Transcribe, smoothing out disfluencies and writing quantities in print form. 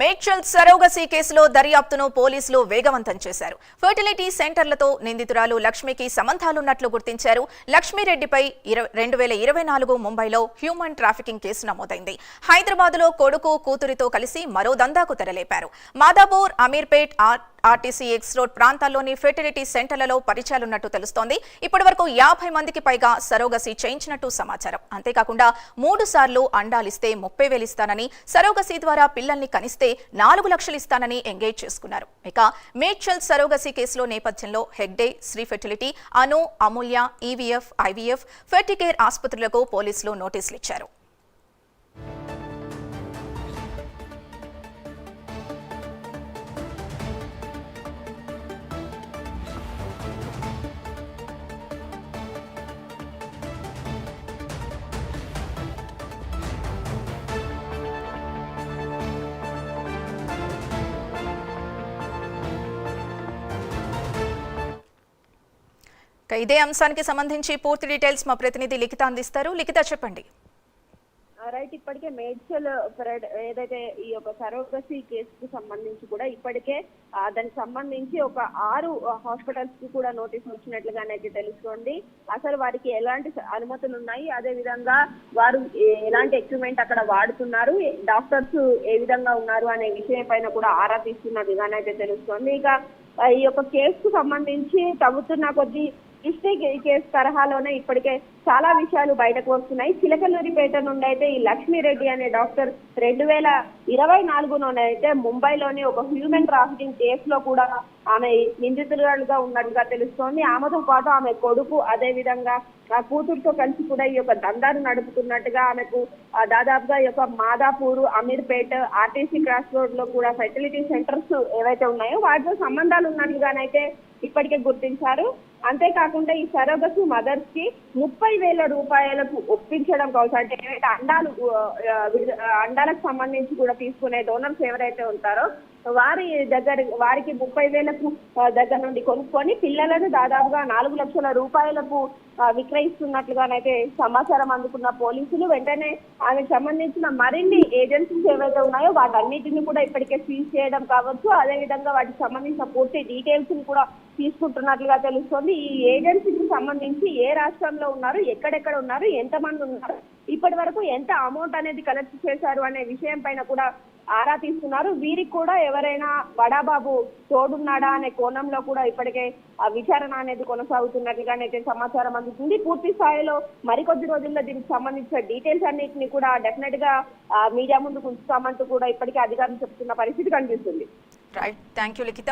Medchal surrogacy కేసులో దర్యాప్తును పోలీసులు వేగవంతం చేశారు. ఫర్టిలిటీ సెంటర్లతో నిందితురాలు లక్ష్మికి సంబంధాలున్నట్లు గుర్తించారు. లక్ష్మీరెడ్డిపై 2024 ముంబైలో హ్యూమన్ ట్రాఫికింగ్ కేసు నమోదైంది. హైదరాబాద్లో కొడుకు కూతురితో కలిసి మరో దందాకు తెరలేపారు. Madhapur, Ameerpet, RTC X road ప్రాంతాల్లోని ఫెర్టిలిటీ సెంటర్లలో పరిచయాలున్నట్టు తెలుస్తోంది. ఇప్పటివరకు 50 మందికి పైగా సరోగసీ చేయించినట్టు సమాచారం. అంతేకాకుండా 3 సార్లు అండాలిస్తే 30,000 ఇస్తానని, సరోగసీ ద్వారా పిల్లల్ని కనిస్తే 4 లక్షలు ఇస్తానని ఎంగేజ్ చేసుకున్నారు. ఇక మేడ్చల్ సరోగసీ కేసులో నేపథ్యంలో హెగ్డే, శ్రీ ఫెర్టిలిటీ, అను, అమూల్య, ఈవీఎఫ్, ఐవీఎఫ్, ఫెర్టికేర్ ఆసుపత్రులకు పోలీసులు నోటీసులు ఇచ్చారు. ఇదే అంశానికి సంబంధించి పూర్తి డీటెయిల్స్ మా ప్రతినిధి లిఖిత అందిస్తారు. లిఖిత, చెప్పండి. రైట్, ఇప్పటికే మేడ్చల్ ఏదైతే ఈ యొక్క సరోగసీ కేసుకు సంబంధించి కూడా ఇప్పటికే దానికి సంబంధించి ఒక 6 హాస్పిటల్స్ కి కూడా నోటీసులు వచ్చినట్లుగానైతే తెలుస్తోంది. అసలు వారికి ఎలాంటి అనుమతులు ఉన్నాయి, అదే విధంగా వారు ఎలాంటి ఎక్విప్మెంట్ అక్కడ వాడుతున్నారు, డాక్టర్స్ ఏ విధంగా ఉన్నారు అనే విషయం పైన కూడా ఆరా తీస్తున్నట్టుగానైతే తెలుస్తోంది. ఇక ఈ యొక్క కేసుకు సంబంధించి తవ్వుతున్న కొద్ది కేసు తరహాలోనే ఇప్పటికే చాలా విషయాలు బయటకు వస్తున్నాయి. చిలకలూరిపేట నుండి అయితే ఈ లక్ష్మీరెడ్డి అనే డాక్టర్ 2024 ముంబైలోని ఒక హ్యూమన్ ట్రాఫికింగ్ కేసులో కూడా ఆమె నిందితురాలుగా ఉన్నట్టుగా తెలుస్తోంది. ఆమెతో పాటు ఆమె కొడుకు, అదే విధంగా ఆ కూతురుతో కలిసి కూడా ఈ యొక్క దందాను నడుపుతున్నట్టుగా ఆమెకు దాదాపుగా ఈ యొక్క Madhapur, Ameerpet, RTC cross road లో కూడా ఫెర్టిలిటీ సెంటర్స్ ఏవైతే ఉన్నాయో వాటితో సంబంధాలు ఉన్నట్టుగానైతే ఇప్పటికే గుర్తించారు. అంతేకాకుండా ఈ సరోగసీ మదర్స్ కి 30,000 రూపాయలకు ఒప్పించడం కోసం, అంటే ఏవైతే అండాలకు సంబంధించి కూడా తీసుకునే డోనర్స్ ఎవరైతే ఉంటారో వారికి 30,000కు దగ్గర నుండి కొనుక్కొని పిల్లలను దాదాపుగా 4 లక్షల రూపాయలకు విక్రయిస్తున్నట్లుగానైతే సమాచారం అందుకున్న పోలీసులు వెంటనే ఆమెకు సంబంధించిన మరిన్ని ఏజెన్సీస్ ఏవైతే ఉన్నాయో వాటన్నిటిని కూడా ఇప్పటికే సీజ్ చేయడం కావచ్చు, అదే విధంగా వాటికి సంబంధించిన పూర్తి డీటెయిల్స్ ని కూడా తీసుకుంటున్నట్లుగా తెలుస్తోంది. ఈ ఏజెన్సీకి సంబంధించి ఏ రాష్ట్రంలో ఉన్నారు, ఎక్కడెక్కడ ఉన్నారు, ఎంతమంది ఉన్నారు, ఇప్పటి వరకు ఎంత అమౌంట్ అనేది కలెక్ట్ చేశారు అనే విషయం పైన కూడా ఆరా తీస్తున్నారు. వీరికి కూడా ఎవరైనా బడాబాబు తోడున్నాడా అనే కోణంలో కూడా ఇప్పటికే విచారణ అనేది కొనసాగుతున్నట్లుగానైతే సమాచారం అందుతుంది. పూర్తి స్థాయిలో మరికొద్ది రోజుల్లో దీనికి సంబంధించిన డీటెయిల్స్ అన్నింటినీ కూడా డెఫినెట్ గా మీడియా ముందుకు ఉంచుతామంటూ కూడా ఇప్పటికే అధికారులు చెప్తున్న పరిస్థితి కనిపిస్తుంది. Right, thank you Likhita.